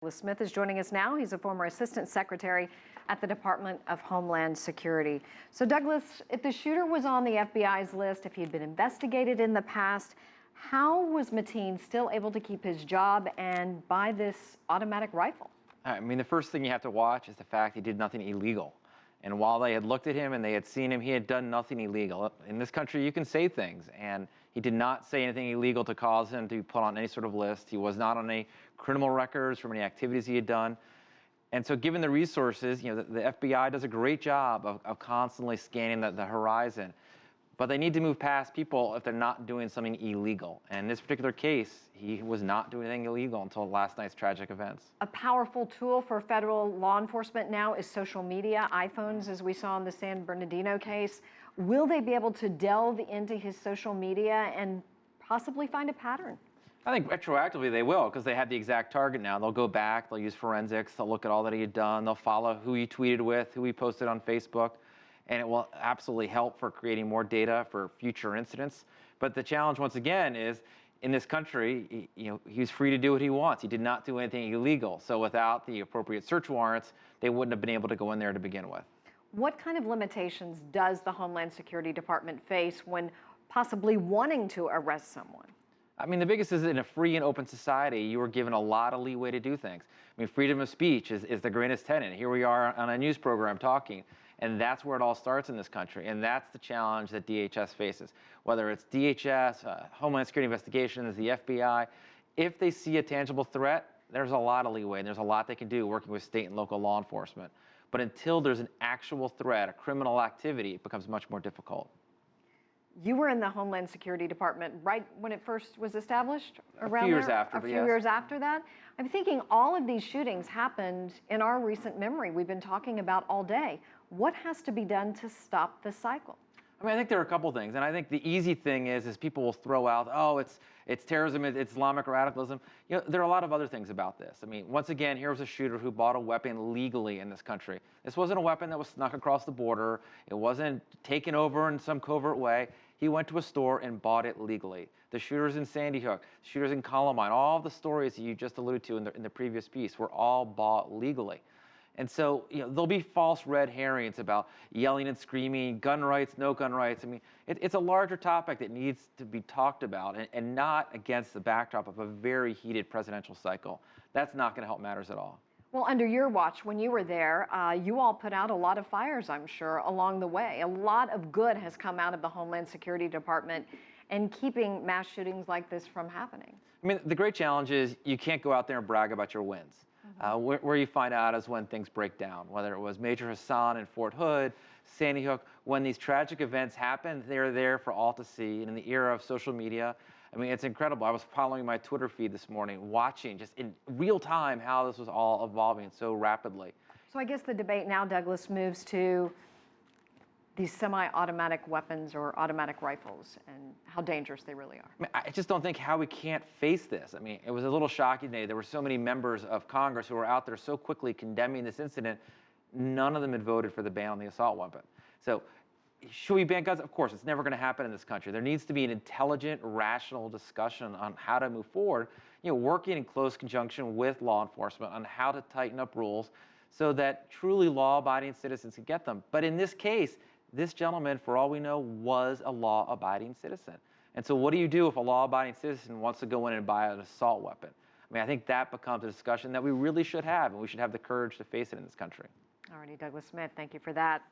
Douglas Smith is joining us now. He's a former Assistant Secretary at the Department of Homeland Security. So Douglas, if the shooter was on the FBI's list, if he'd been investigated in the past, how was Mateen still able to keep his job and buy this automatic rifle? I mean, the first thing you have to watch is the fact he did nothing illegal. And while they had looked at him and they had seen him, he had done nothing illegal. In this country, you can say things, and he did not say anything illegal to cause him to be put on any sort of list. He was not on any criminal records from any activities he had done. And so given the resources, the FBI does a great job of constantly scanning the horizon. But they need to move past people if they're not doing something illegal. And in this particular case, he was not doing anything illegal until last night's tragic events. A powerful tool for federal law enforcement now is social media, iPhones, as we saw in the San Bernardino case. Will they be able to delve into his social media and possibly find a pattern? I think retroactively they will, because they have the exact target now. They'll go back, they'll use forensics, they'll look at all that he had done, they'll follow who he tweeted with, who he posted on Facebook. And it will absolutely help for creating more data for future incidents. But the challenge, once again, is in this country, he's free to do what he wants. He did not do anything illegal. So without the appropriate search warrants, they wouldn't have been able to go in there to begin with. What kind of limitations does the Homeland Security Department face when possibly wanting to arrest someone? I mean, the biggest is in a free and open society, you are given a lot of leeway to do things. I mean, freedom of speech is the greatest tenet. Here we are on a news program talking. And that's where it all starts in this country. And that's the challenge that DHS faces. Whether it's DHS, Homeland Security Investigations, the FBI, if they see a tangible threat, there's a lot of leeway and there's a lot they can do working with state and local law enforcement. But until there's an actual threat, a criminal activity, it becomes much more difficult. You were in the Homeland Security Department right when it first was established? Around a few years after. A few years after that? I'm thinking all of these shootings happened in our recent memory we've been talking about all day. What has to be done to stop the cycle? I mean, I think there are a couple things, and I think the easy thing is people will throw out, oh, it's terrorism, it's Islamic radicalism. There are a lot of other things about this. I mean, once again, here was a shooter who bought a weapon legally in this country. This wasn't a weapon that was snuck across the border. It wasn't taken over in some covert way. He went to a store and bought it legally. The shooters in Sandy Hook, shooters in Columbine, all the stories that you just alluded to in the previous piece were all bought legally. And so, there'll be false red herrings about yelling and screaming, gun rights, no gun rights. I mean, it's a larger topic that needs to be talked about and not against the backdrop of a very heated presidential cycle. That's not going to help matters at all. Well, under your watch, when you were there, you all put out a lot of fires, I'm sure, along the way. A lot of good has come out of the Homeland Security Department and keeping mass shootings like this from happening. I mean, the great challenge is you can't go out there and brag about your wins. Where you find out is when things break down, whether it was Major Hassan in Fort Hood, Sandy Hook. When these tragic events happen, they're there for all to see. And in the era of social media, I mean, it's incredible. I was following my Twitter feed this morning, watching just in real time how this was all evolving so rapidly. So I guess the debate now, Douglas, moves to these semi-automatic weapons or automatic rifles and how dangerous they really are. I mean, I just don't think how we can't face this. I mean, it was a little shocking today. There were so many members of Congress who were out there so quickly condemning this incident. None of them had voted for the ban on the assault weapon. So should we ban guns? Of course, it's never going to happen in this country. There needs to be an intelligent, rational discussion on how to move forward, working in close conjunction with law enforcement on how to tighten up rules so that truly law-abiding citizens can get them. But in this case, this gentleman, for all we know, was a law-abiding citizen. And so what do you do if a law-abiding citizen wants to go in and buy an assault weapon? I mean, I think that becomes a discussion that we really should have, and we should have the courage to face it in this country. All righty, Douglas Smith, thank you for that.